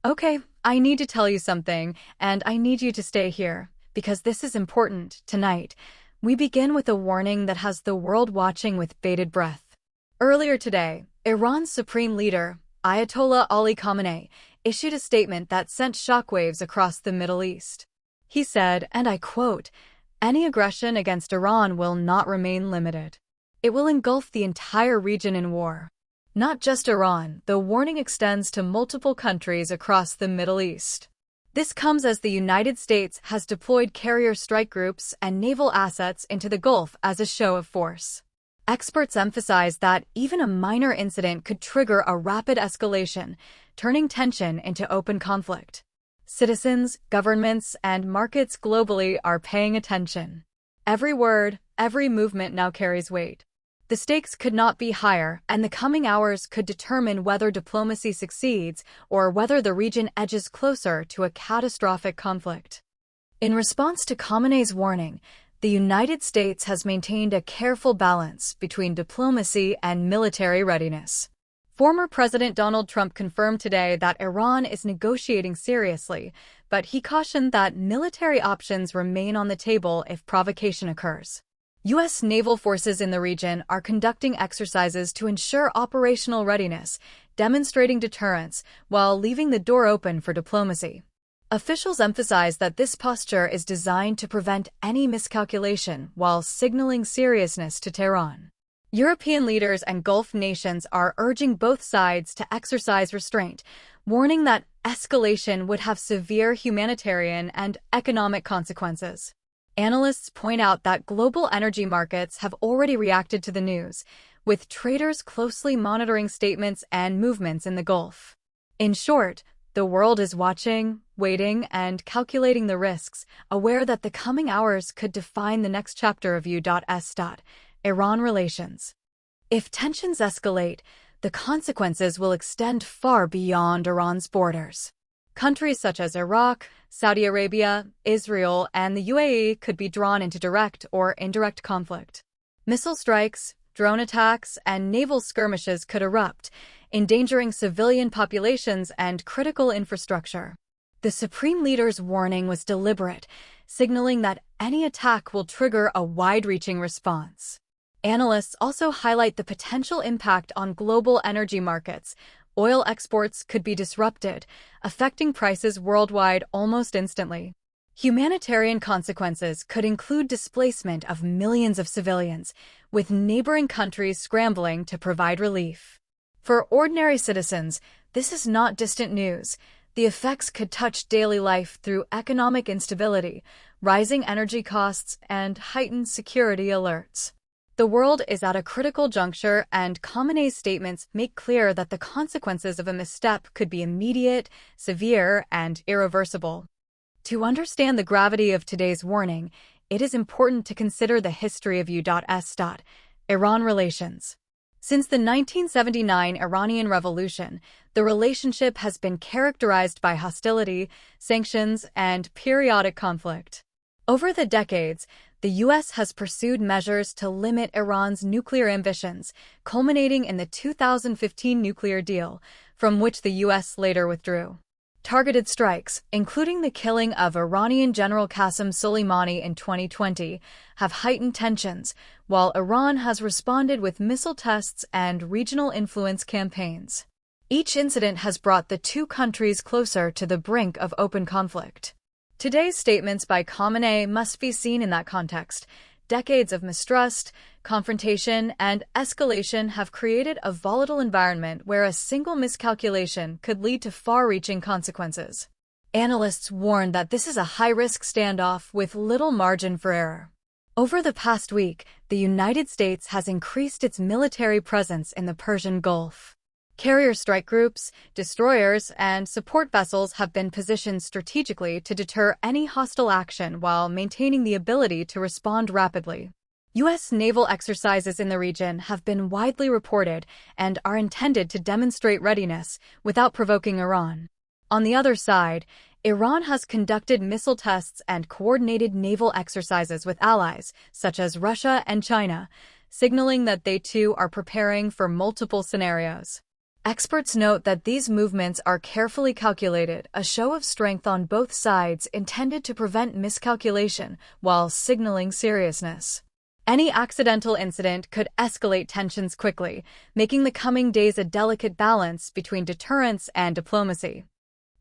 Okay, I need to tell you something, and I need you to stay here, because this is important. Tonight, we begin with a warning that has the world watching with bated breath. Earlier today, Iran's supreme leader, Ayatollah Ali Khamenei, issued a statement that sent shockwaves across the Middle East. He said, and I quote, "Any aggression against Iran will not remain limited. It will engulf the entire region in war." Not just Iran, the warning extends to multiple countries across the Middle East. This comes as the United States has deployed carrier strike groups and naval assets into the Gulf as a show of force. Experts emphasize that even a minor incident could trigger a rapid escalation, turning tension into open conflict. Citizens, governments, and markets globally are paying attention. Every word, every movement now carries weight. The stakes could not be higher, and the coming hours could determine whether diplomacy succeeds or whether the region edges closer to a catastrophic conflict. In response to Khamenei's warning, the United States has maintained a careful balance between diplomacy and military readiness. Former President Donald Trump confirmed today that Iran is negotiating seriously, but he cautioned that military options remain on the table if provocation occurs. U.S. naval forces in the region are conducting exercises to ensure operational readiness, demonstrating deterrence while leaving the door open for diplomacy. Officials emphasize that this posture is designed to prevent any miscalculation while signaling seriousness to Tehran. European leaders and Gulf nations are urging both sides to exercise restraint, warning that escalation would have severe humanitarian and economic consequences. Analysts point out that global energy markets have already reacted to the news, with traders closely monitoring statements and movements in the Gulf. In short, the world is watching, waiting, and calculating the risks, aware that the coming hours could define the next chapter of U.S. Iran relations. If tensions escalate, the consequences will extend far beyond Iran's borders. Countries such as Iraq, Saudi Arabia, Israel, and the UAE could be drawn into direct or indirect conflict. Missile strikes, drone attacks, and naval skirmishes could erupt, endangering civilian populations and critical infrastructure. The Supreme Leader's warning was deliberate, signaling that any attack will trigger a wide-reaching response. Analysts also highlight the potential impact on global energy markets. Oil exports could be disrupted, affecting prices worldwide almost instantly. Humanitarian consequences could include displacement of millions of civilians, with neighboring countries scrambling to provide relief. For ordinary citizens, this is not distant news. The effects could touch daily life through economic instability, rising energy costs, and heightened security alerts. The world is at a critical juncture, and Khamenei's statements make clear that the consequences of a misstep could be immediate, severe, and irreversible. To understand the gravity of today's warning, it is important to consider the history of U.S. Iran relations. Since the 1979 Iranian Revolution, the relationship has been characterized by hostility, sanctions, and periodic conflict. Over the decades, the U.S. has pursued measures to limit Iran's nuclear ambitions, culminating in the 2015 nuclear deal, from which the U.S. later withdrew. Targeted strikes, including the killing of Iranian General Qasem Soleimani in 2020, have heightened tensions, while Iran has responded with missile tests and regional influence campaigns. Each incident has brought the two countries closer to the brink of open conflict. Today's statements by Khamenei must be seen in that context. Decades of mistrust, confrontation, and escalation have created a volatile environment where a single miscalculation could lead to far-reaching consequences. Analysts warn that this is a high-risk standoff with little margin for error. Over the past week, the United States has increased its military presence in the Persian Gulf. Carrier strike groups, destroyers, and support vessels have been positioned strategically to deter any hostile action while maintaining the ability to respond rapidly. U.S. naval exercises in the region have been widely reported and are intended to demonstrate readiness without provoking Iran. On the other side, Iran has conducted missile tests and coordinated naval exercises with allies, such as Russia and China, signaling that they too are preparing for multiple scenarios. Experts note that these movements are carefully calculated, a show of strength on both sides intended to prevent miscalculation while signaling seriousness. Any accidental incident could escalate tensions quickly, making the coming days a delicate balance between deterrence and diplomacy.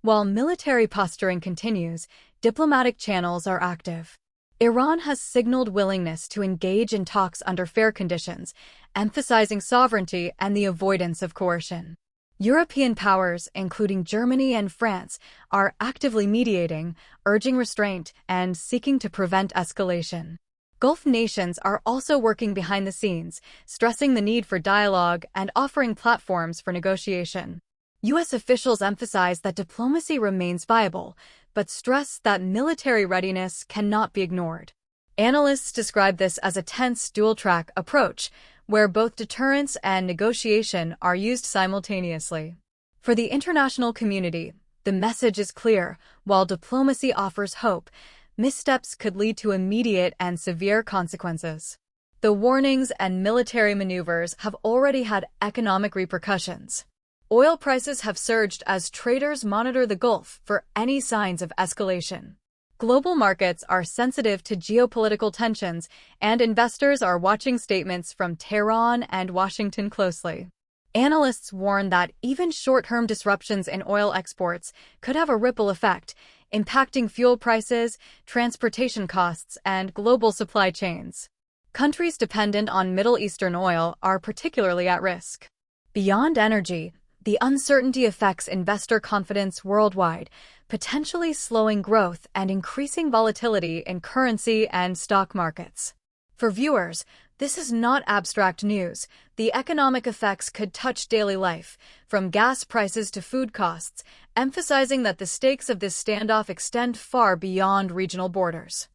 While military posturing continues, diplomatic channels are active. Iran has signaled willingness to engage in talks under fair conditions, emphasizing sovereignty and the avoidance of coercion. European powers, including Germany and France, are actively mediating, urging restraint, and seeking to prevent escalation. Gulf nations are also working behind the scenes, stressing the need for dialogue and offering platforms for negotiation. U.S. officials emphasize that diplomacy remains viable, but stress that military readiness cannot be ignored. Analysts describe this as a tense dual-track approach, where both deterrence and negotiation are used simultaneously. For the international community, the message is clear. While diplomacy offers hope, missteps could lead to immediate and severe consequences. The warnings and military maneuvers have already had economic repercussions. Oil prices have surged as traders monitor the Gulf for any signs of escalation. Global markets are sensitive to geopolitical tensions, and investors are watching statements from Tehran and Washington closely. Analysts warn that even short-term disruptions in oil exports could have a ripple effect, impacting fuel prices, transportation costs, and global supply chains. Countries dependent on Middle Eastern oil are particularly at risk. Beyond energy, the uncertainty affects investor confidence worldwide, potentially slowing growth and increasing volatility in currency and stock markets. For viewers, this is not abstract news. The economic effects could touch daily life, from gas prices to food costs, emphasizing that the stakes of this standoff extend far beyond regional borders.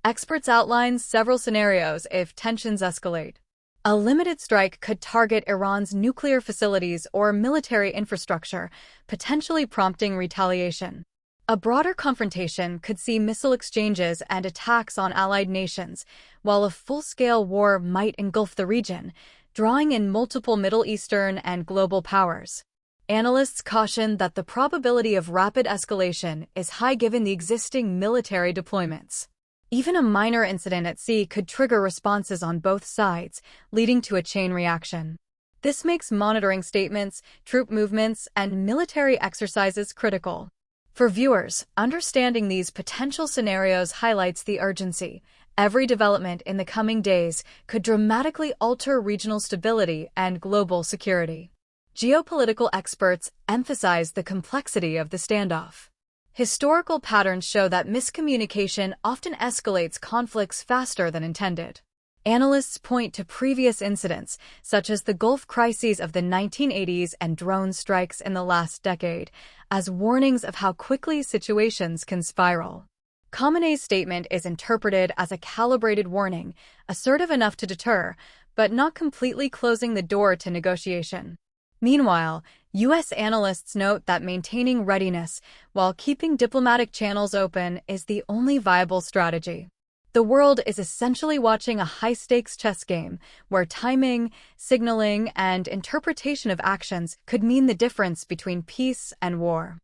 Experts outline several scenarios if tensions escalate. A limited strike could target Iran's nuclear facilities or military infrastructure, potentially prompting retaliation. A broader confrontation could see missile exchanges and attacks on allied nations, while a full-scale war might engulf the region, drawing in multiple Middle Eastern and global powers. Analysts caution that the probability of rapid escalation is high given the existing military deployments. Even a minor incident at sea could trigger responses on both sides, leading to a chain reaction. This makes monitoring statements, troop movements, and military exercises critical. For viewers, understanding these potential scenarios highlights the urgency. Every development in the coming days could dramatically alter regional stability and global security. Geopolitical experts emphasize the complexity of the standoff. Historical patterns show that miscommunication often escalates conflicts faster than intended. Analysts point to previous incidents, such as the Gulf crises of the 1980s and drone strikes in the last decade, as warnings of how quickly situations can spiral. Khamenei's statement is interpreted as a calibrated warning, assertive enough to deter, but not completely closing the door to negotiation. Meanwhile, U.S. analysts note that maintaining readiness while keeping diplomatic channels open is the only viable strategy. The world is essentially watching a high-stakes chess game where timing, signaling, and interpretation of actions could mean the difference between peace and war.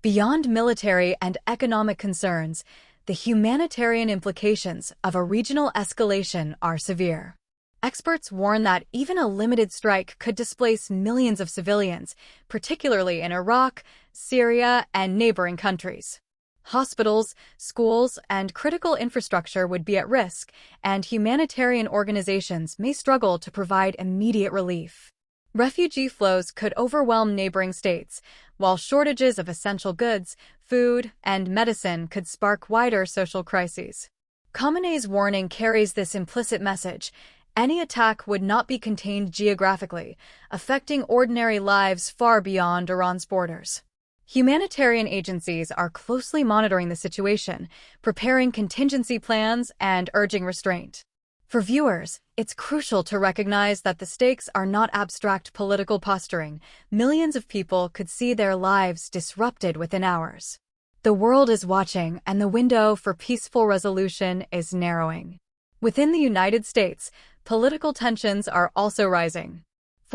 Beyond military and economic concerns, the humanitarian implications of a regional escalation are severe. Experts warn that even a limited strike could displace millions of civilians, particularly in Iraq, Syria, and neighboring countries. Hospitals, schools, and critical infrastructure would be at risk, and humanitarian organizations may struggle to provide immediate relief. Refugee flows could overwhelm neighboring states, while shortages of essential goods, food, and medicine could spark wider social crises. Khamenei's warning carries this implicit message: any attack would not be contained geographically, affecting ordinary lives far beyond Iran's borders. Humanitarian agencies are closely monitoring the situation, preparing contingency plans and urging restraint. For viewers, it's crucial to recognize that the stakes are not abstract political posturing. Millions of people could see their lives disrupted within hours. The world is watching, and the window for peaceful resolution is narrowing. Within the United States, political tensions are also rising.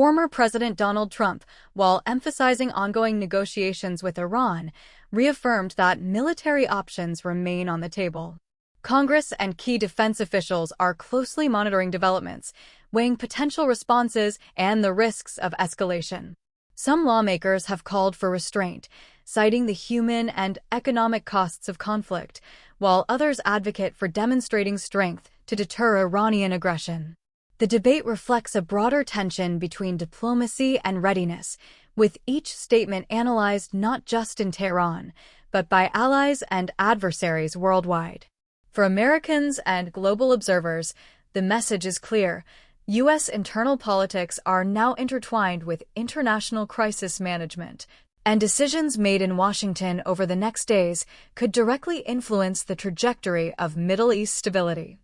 Former President Donald Trump, while emphasizing ongoing negotiations with Iran, reaffirmed that military options remain on the table. Congress and key defense officials are closely monitoring developments, weighing potential responses and the risks of escalation. Some lawmakers have called for restraint, citing the human and economic costs of conflict, while others advocate for demonstrating strength to deter Iranian aggression. The debate reflects a broader tension between diplomacy and readiness, with each statement analyzed not just in Tehran, but by allies and adversaries worldwide. For Americans and global observers, the message is clear. U.S. internal politics are now intertwined with international crisis management, and decisions made in Washington over the next days could directly influence the trajectory of Middle East stability.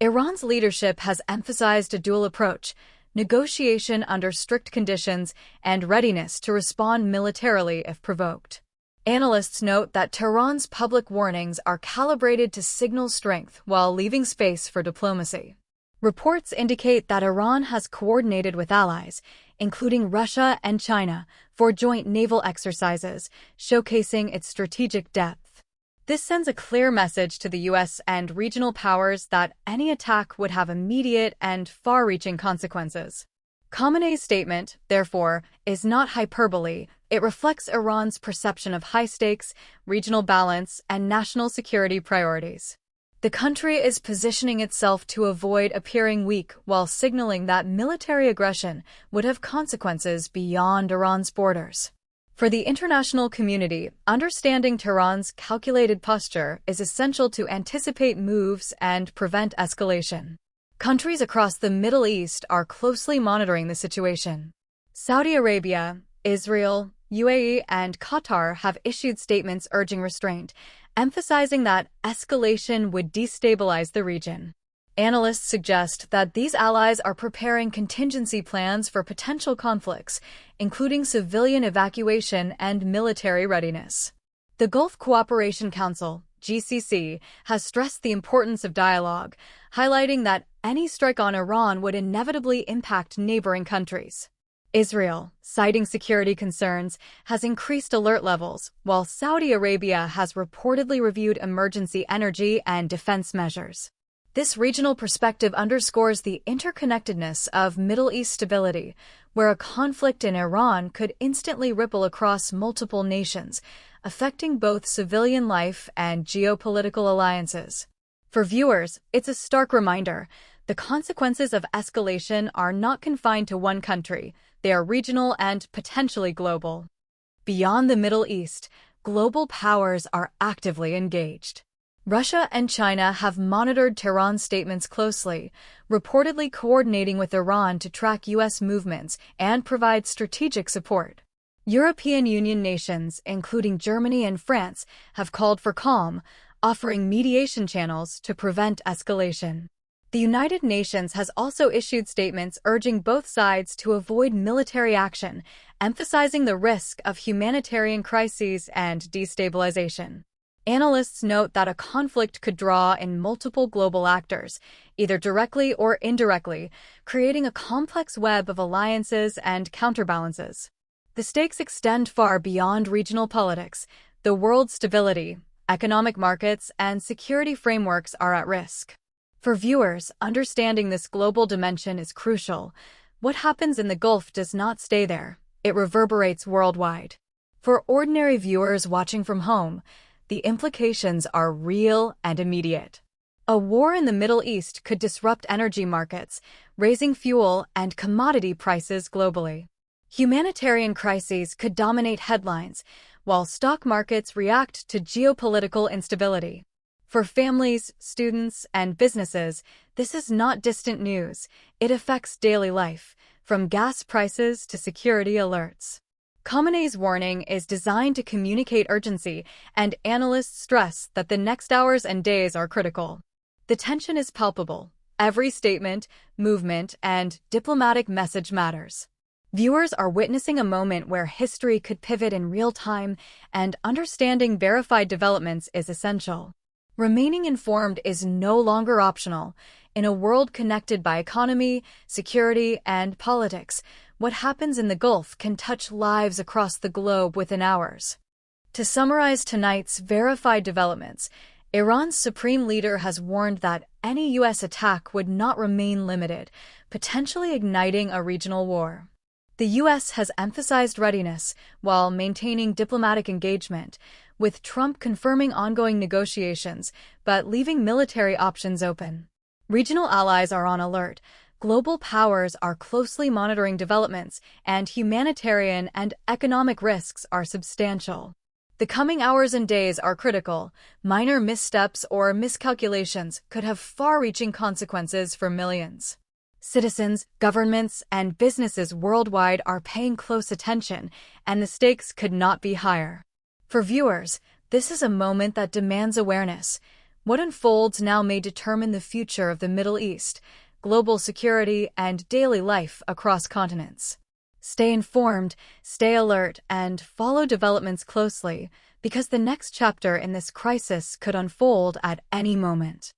Iran's leadership has emphasized a dual approach: negotiation under strict conditions and readiness to respond militarily if provoked. Analysts note that Tehran's public warnings are calibrated to signal strength while leaving space for diplomacy. Reports indicate that Iran has coordinated with allies, including Russia and China, for joint naval exercises, showcasing its strategic depth. This sends a clear message to the U.S. and regional powers that any attack would have immediate and far-reaching consequences. Khamenei's statement, therefore, is not hyperbole. It reflects Iran's perception of high stakes, regional balance, and national security priorities. The country is positioning itself to avoid appearing weak while signaling that military aggression would have consequences beyond Iran's borders. For the international community, understanding Tehran's calculated posture is essential to anticipate moves and prevent escalation. Countries across the Middle East are closely monitoring the situation. Saudi Arabia, Israel, UAE, and Qatar have issued statements urging restraint, emphasizing that escalation would destabilize the region. Analysts suggest that these allies are preparing contingency plans for potential conflicts, including civilian evacuation and military readiness. The Gulf Cooperation Council, GCC, has stressed the importance of dialogue, highlighting that any strike on Iran would inevitably impact neighboring countries. Israel, citing security concerns, has increased alert levels, while Saudi Arabia has reportedly reviewed emergency energy and defense measures. This regional perspective underscores the interconnectedness of Middle East stability, where a conflict in Iran could instantly ripple across multiple nations, affecting both civilian life and geopolitical alliances. For viewers, it's a stark reminder: the consequences of escalation are not confined to one country, they are regional and potentially global. Beyond the Middle East, global powers are actively engaged. Russia and China have monitored Tehran's statements closely, reportedly coordinating with Iran to track U.S. movements and provide strategic support. European Union nations, including Germany and France, have called for calm, offering mediation channels to prevent escalation. The United Nations has also issued statements urging both sides to avoid military action, emphasizing the risk of humanitarian crises and destabilization. Analysts note that a conflict could draw in multiple global actors, either directly or indirectly, creating a complex web of alliances and counterbalances. The stakes extend far beyond regional politics. The world's stability, economic markets, and security frameworks are at risk. For viewers, understanding this global dimension is crucial. What happens in the Gulf does not stay there. It reverberates worldwide. For ordinary viewers watching from home, the implications are real and immediate. A war in the Middle East could disrupt energy markets, raising fuel and commodity prices globally. Humanitarian crises could dominate headlines, while stock markets react to geopolitical instability. For families, students, and businesses, this is not distant news. It affects daily life, from gas prices to security alerts. Khamenei's warning is designed to communicate urgency, and analysts stress that the next hours and days are critical. The tension is palpable. Every statement, movement, and diplomatic message matters. Viewers are witnessing a moment where history could pivot in real time, and understanding verified developments is essential. Remaining informed is no longer optional. In a world connected by economy, security, and politics, what happens in the Gulf can touch lives across the globe within hours. To summarize tonight's verified developments, Iran's supreme leader has warned that any U.S. attack would not remain limited, potentially igniting a regional war. The U.S. has emphasized readiness while maintaining diplomatic engagement, with Trump confirming ongoing negotiations but leaving military options open. Regional allies are on alert, global powers are closely monitoring developments, and humanitarian and economic risks are substantial. The coming hours and days are critical. Minor missteps or miscalculations could have far-reaching consequences for millions. Citizens, governments, and businesses worldwide are paying close attention, and the stakes could not be higher. For viewers, this is a moment that demands awareness. What unfolds now may determine the future of the Middle East, global security, and daily life across continents. Stay informed, stay alert, and follow developments closely, because the next chapter in this crisis could unfold at any moment.